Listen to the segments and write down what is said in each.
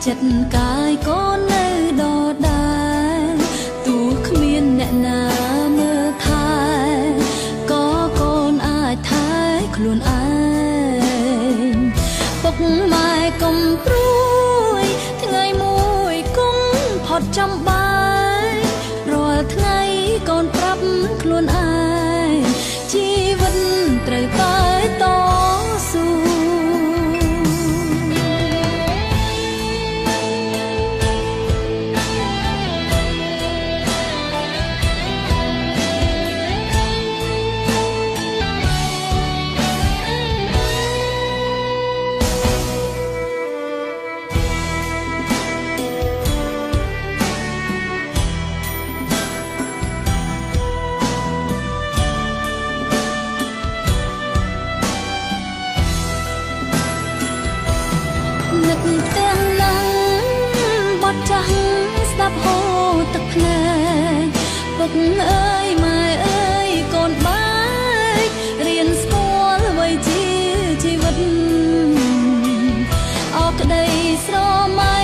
ចិត្តកាយកូននៅដដែលទោះគ្មានអ្នកណាមើលថែក៏កូនអាចថែខ្លួនឯងពុកម៉ែកុំព្រួយថ្ងៃមួយកុំផុតចំបាយរាល់ថ្ងៃកូនប្រាប់ខ្លួនឯងជីវិតត្រូវតែតស៊ូនឹកទាំងនឹងបត់ចាស់ស្ដាប់ហូរទឹកភ្នែកពុកអើយម៉ែអើយកូនបែករៀនស្គាល់អ្វីជាជីវិតអរក្តីស្រមៃ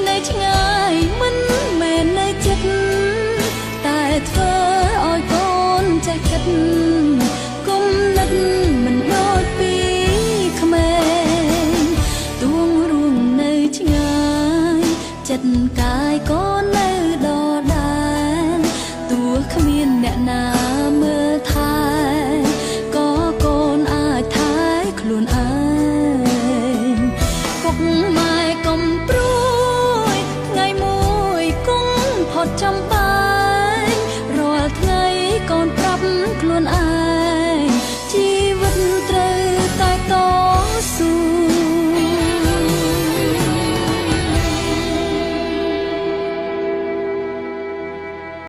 នៅឆ្ងាយមិនមែននៅជិតតែធ្វើឲ្យកូនចេះគិតគុំនិតមិនដូចពីក្មេងទួងរួមនៅឆ្ងាយចិត្តកាយកូននៅដដែលទោះគ្មានអ្នកណាមើលថែក៏កូនអាចថែខ្លួនឯងពុកម៉ែកុំព្រួយថ្ងៃមួយកុំផុតចំបាយរាល់ថ្ងៃកូនប្រាប់ខ្លួនឯង